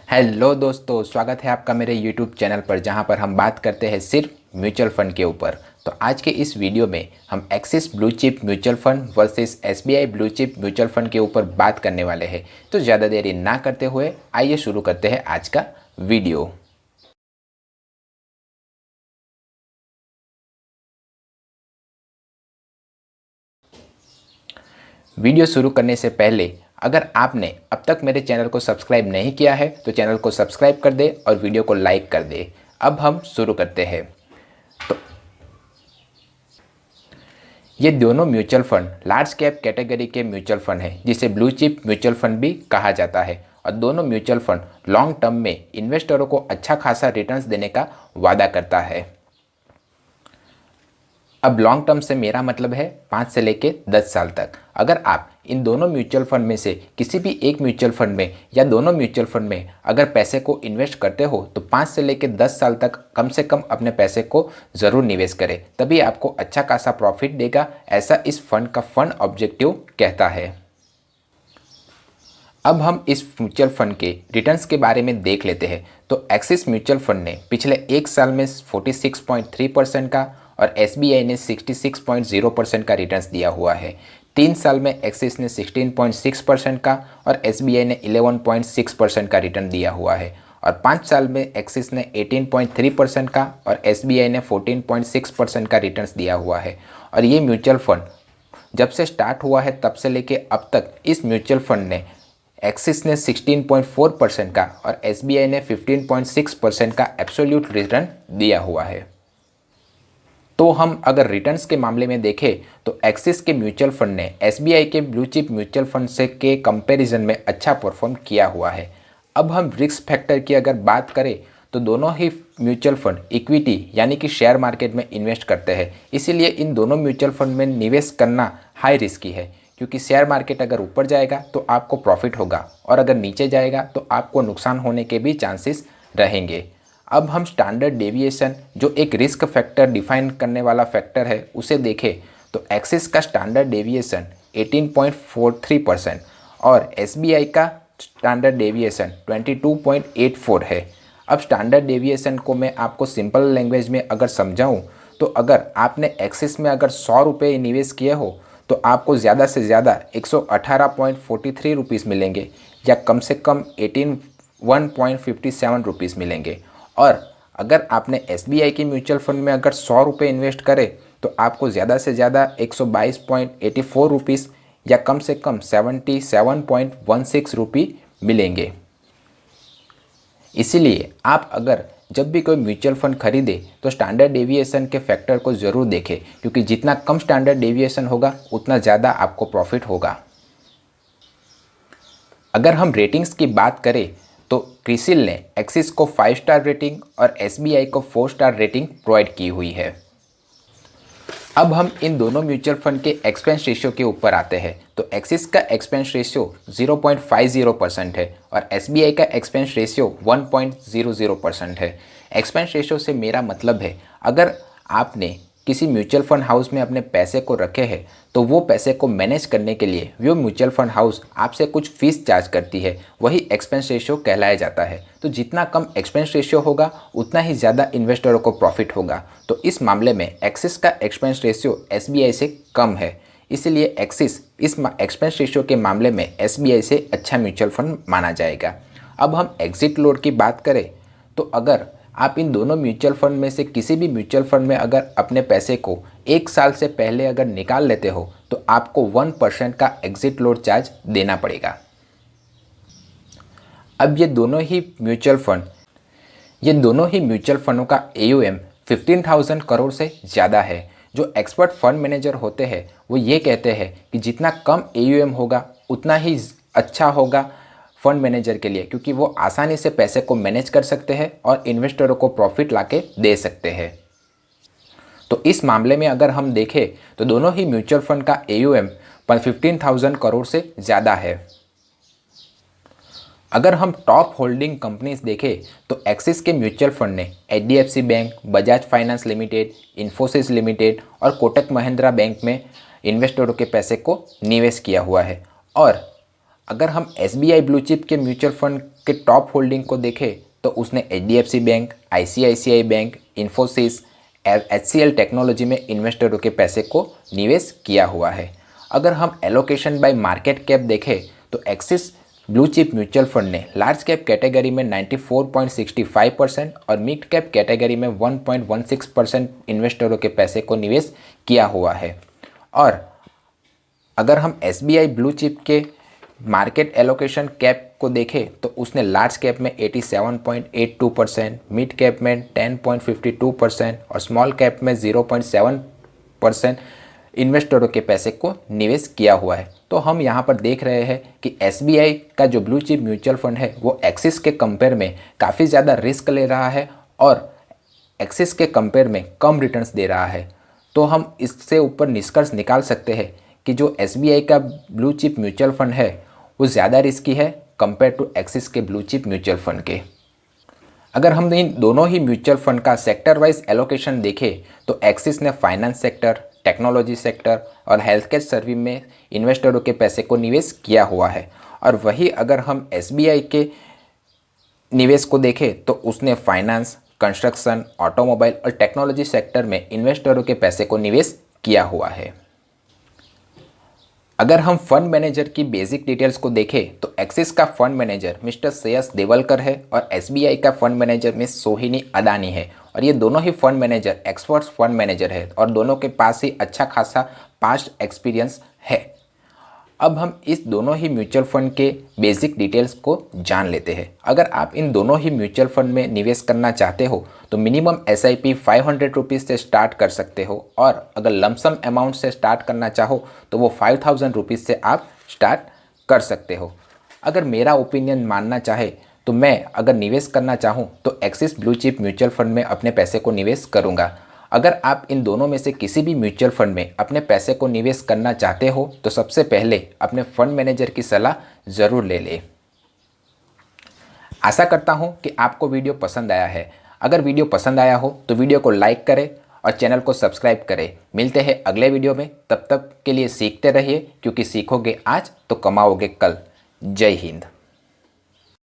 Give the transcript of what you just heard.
Hello दोस्तों, स्वागत है आपका मेरे YouTube चैनल पर, जहां पर हम बात करते हैं सिर्फ म्यूचुअल फंड के ऊपर। तो आज के इस वीडियो में हम axis blue chip mutual fund versus SBI blue chip mutual fund के ऊपर बात करने वाले हैं। तो ज़्यादा देरी ना करते हुए आइए शुरू करते हैं आज का वीडियो। वीडियो शुरू करने से पहले अगर आपने अब तक मेरे चैनल को सब्सक्राइब नहीं किया है तो चैनल को सब्सक्राइब कर दे और वीडियो को लाइक कर दे। अब हम शुरू करते हैं। ये दोनों mutual fund large cap category के म्यूचुअल फंड हैं, जिसे ब्लू चिप म्यूचुअल फंड भी कहा जाता है। और दोनों म्यूचुअल फंड लॉन्ग टर्म में इन्वेस्टरों को अच्छा खासा रिटर्न्स देने का वादा करता है। अब लॉन्ग टर्म से मेरा मतलब है 5 से लेके 10 साल तक। अगर आप इन दोनों म्यूचुअल फंड में से किसी भी एक म्यूचुअल फंड में या दोनों म्यूचुअल फंड में अगर पैसे को इन्वेस्ट करते हो तो 5 से लेके 10 साल तक कम से कम अपने पैसे को ज़रूर निवेश करें, तभी आपको अच्छा खासा प्रॉफिट देगा, ऐसा इस फंड का फंड ऑब्जेक्टिव कहता है। अब हम इस म्यूचुअल फंड के रिटर्न्स के बारे में देख लेते हैं। तो एक्सिस म्यूचुअल फंड ने पिछले एक साल में 46.3% का और SBI ने 66.0% का रिटर्न्स दिया हुआ है। 3 साल में एक्सिस ने 16.6% का और SBI ने 11.6% का रिटर्न दिया हुआ है। और 5 साल में एक्सिस ने 18.3% का और SBI ने 14.6% का रिटर्न्स दिया हुआ है। और ये म्यूचुअल फंड जब से स्टार्ट हुआ है तब से लेके अब तक इस म्यूचुअल फंड ने एक्सिस ने 16.4% का और SBI ने 15.6% का एब्सोल्यूट रिटर्न दिया हुआ है। तो हम अगर रिटर्न्स के मामले में देखें तो एक्सिस के म्यूचुअल फंड ने SBI के ब्लू चिप म्यूचुअल फंड से के कंपैरिजन में अच्छा परफॉर्म किया हुआ है। अब हम रिस्क फैक्टर की अगर बात करें तो दोनों ही म्यूचुअल फंड इक्विटी यानी कि शेयर मार्केट में इन्वेस्ट करते हैं, इसीलिए इन दोनों म्यूचुअल फंड में निवेश करना हाई रिस्की है, क्योंकि शेयर मार्केट अगर ऊपर जाएगा तो आपको प्रॉफिट होगा और अगर नीचे जाएगा तो आपको नुकसान होने के भी चांसेस रहेंगे। अब हम स्टैंडर्ड डेविएशन, जो एक रिस्क फैक्टर डिफाइन करने वाला फैक्टर है, उसे देखें तो एक्सिस का स्टैंडर्ड डेविएशन 18.43% और SBI का स्टैंडर्ड डेविएशन 22.84 है। अब स्टैंडर्ड डेविएशन को मैं आपको सिंपल लैंग्वेज में अगर समझाऊं तो अगर आपने एक्सिस में अगर 100 रुपये निवेश किए हो तो आपको ज़्यादा से ज़्यादा 118.43 रुपीज़ मिलेंगे, या कम से कम 81.57 रुपीज़ मिलेंगे। और अगर आपने SBI के म्यूचुअल फंड में अगर 100 रुपये इन्वेस्ट करें तो आपको ज़्यादा से ज़्यादा 122.84 रुपीज़ या कम से कम 77.16 रुपये मिलेंगे। इसीलिए आप अगर जब भी कोई म्यूचुअल फंड खरीदे तो स्टैंडर्ड डेविएशन के फैक्टर को ज़रूर देखें, क्योंकि जितना कम स्टैंडर्ड डेविएशन होगा उतना ज़्यादा आपको प्रॉफिट होगा। अगर हम रेटिंग्स की बात करें तो क्रिसिल ने एक्सिस को 5 स्टार रेटिंग और SBI को 4 स्टार रेटिंग प्रोवाइड की हुई है। अब हम इन दोनों म्यूचुअल फंड के एक्सपेंस रेशियो के ऊपर आते हैं। तो एक्सिस का एक्सपेंस रेशियो 0.50% है और SBI का एक्सपेंस रेशियो 1.00% है। एक्सपेंस रेशियो से मेरा मतलब है, अगर आपने किसी म्यूचुअल फंड हाउस में अपने पैसे को रखे हैं तो वो पैसे को मैनेज करने के लिए वो म्यूचुअल फंड हाउस आपसे कुछ फीस चार्ज करती है, वही एक्सपेंस रेशियो कहलाया जाता है। तो जितना कम एक्सपेंस रेशियो होगा उतना ही ज़्यादा इन्वेस्टरों को प्रॉफिट होगा। तो इस मामले में एक्सिस का एक्सपेंस रेशियो SBI से कम है, इसलिए एक्सिस इस एक्सपेंस रेशियो के मामले में SBI से अच्छा म्यूचुअल फंड माना जाएगा। अब हम एग्जिट लोड की बात करें तो अगर आप इन दोनों म्यूचुअल फंड में से किसी भी म्यूचुअल फंड में अगर अपने पैसे को 1 साल से पहले अगर निकाल लेते हो तो आपको 1% का एग्जिट लोड चार्ज देना पड़ेगा। अब ये दोनों ही म्यूचुअल फंडों का AUM 15,000 करोड़ से ज़्यादा है। जो एक्सपर्ट फंड मैनेजर होते हैं वो ये कहते हैं कि जितना कम AUM होगा उतना ही अच्छा होगा फंड मैनेजर के लिए, क्योंकि वो आसानी से पैसे को मैनेज कर सकते हैं और इन्वेस्टरों को प्रॉफिट लाके दे सकते हैं। तो इस मामले में अगर हम देखें तो दोनों ही म्यूचुअल फंड का AUM 15,000 करोड़ से ज़्यादा है। अगर हम टॉप होल्डिंग कंपनीज देखें तो एक्सिस के म्यूचुअल फंड ने HDFC bank, Bajaj finance limited, Infosys limited और कोटक महिंद्रा बैंक में इन्वेस्टरों के पैसे को निवेश किया हुआ है। और अगर हम SBI ब्लू चिप के म्यूचुअल फंड के टॉप होल्डिंग को देखें तो उसने HDFC bank, ICICI bank, Infosys, HCL technology में इन्वेस्टरों के पैसे को निवेश किया हुआ है। अगर हम एलोकेशन बाय मार्केट कैप देखें तो axis blue chip mutual fund ने लार्ज कैप कैटेगरी में 94.65% और मिड कैप कैटेगरी में 1.16% इन्वेस्टरों के पैसे को निवेश किया हुआ है। और अगर हम SBI ब्लू चिप के मार्केट एलोकेशन कैप को देखें तो उसने लार्ज कैप में 87.82%, मिड कैप में 10.52% और स्मॉल कैप में 0.7% इन्वेस्टरों के पैसे को निवेश किया हुआ है। तो हम यहाँ पर देख रहे हैं कि SBI का जो ब्लू चिप म्यूचुअल फंड है वो एक्सिस के कंपेयर में काफ़ी ज़्यादा रिस्क ले रहा है और एक्सिस के कंपेयर में कम रिटर्न्स दे रहा है। तो हम इससे ऊपर निष्कर्ष निकाल सकते हैं कि जो SBI का ब्लू चिप म्यूचुअल फंड है वो ज़्यादा रिस्की है कंपेयर टू एक्सिस के ब्लू चिप म्यूचुअल फंड के। अगर हम इन दोनों ही म्यूचुअल फंड का सेक्टर वाइज एलोकेशन देखें तो एक्सिस ने फाइनेंस सेक्टर, टेक्नोलॉजी सेक्टर और हेल्थ केयर सर्विस में इन्वेस्टरों के पैसे को निवेश किया हुआ है। और वही अगर हम SBI के निवेश को देखें तो उसने फाइनेंस, कंस्ट्रक्शन, ऑटोमोबाइल और टेक्नोलॉजी सेक्टर में इन्वेस्टरों के पैसे को निवेश किया हुआ है। अगर हम फंड मैनेजर की बेसिक डिटेल्स को देखें तो एक्सिस का fund manager mister Shreyas Devalkar है और SBI का फंड मैनेजर मिस सोहिनी अदानी है। और ये दोनों ही fund manager experts fund manager है और दोनों के पास ही अच्छा खासा पास्ट एक्सपीरियंस है। अब हम इस दोनों ही म्यूचुअल फंड के बेसिक डिटेल्स को जान लेते हैं। अगर आप इन दोनों ही म्यूचुअल फंड में निवेश करना चाहते हो तो मिनिमम SIP 500 रुपीज़ से स्टार्ट कर सकते हो और अगर लमसम अमाउंट से स्टार्ट करना चाहो तो वो 5000 रुपीज़ से आप स्टार्ट कर सकते हो। अगर मेरा ओपिनियन मानना चाहे तो मैं अगर निवेश करना चाहूँ तो axis blue chip mutual fund में अपने पैसे को निवेश करूँगा। अगर आप इन दोनों में से किसी भी म्यूचुअल फंड में अपने पैसे को निवेश करना चाहते हो तो सबसे पहले अपने फंड मैनेजर की सलाह ज़रूर ले लें। आशा करता हूं कि आपको वीडियो पसंद आया है। अगर वीडियो पसंद आया हो तो वीडियो को लाइक करें और चैनल को सब्सक्राइब करें। मिलते हैं अगले वीडियो में, तब तक के लिए सीखते रहिए क्योंकि सीखोगे आज तो कमाओगे कल। जय हिंद।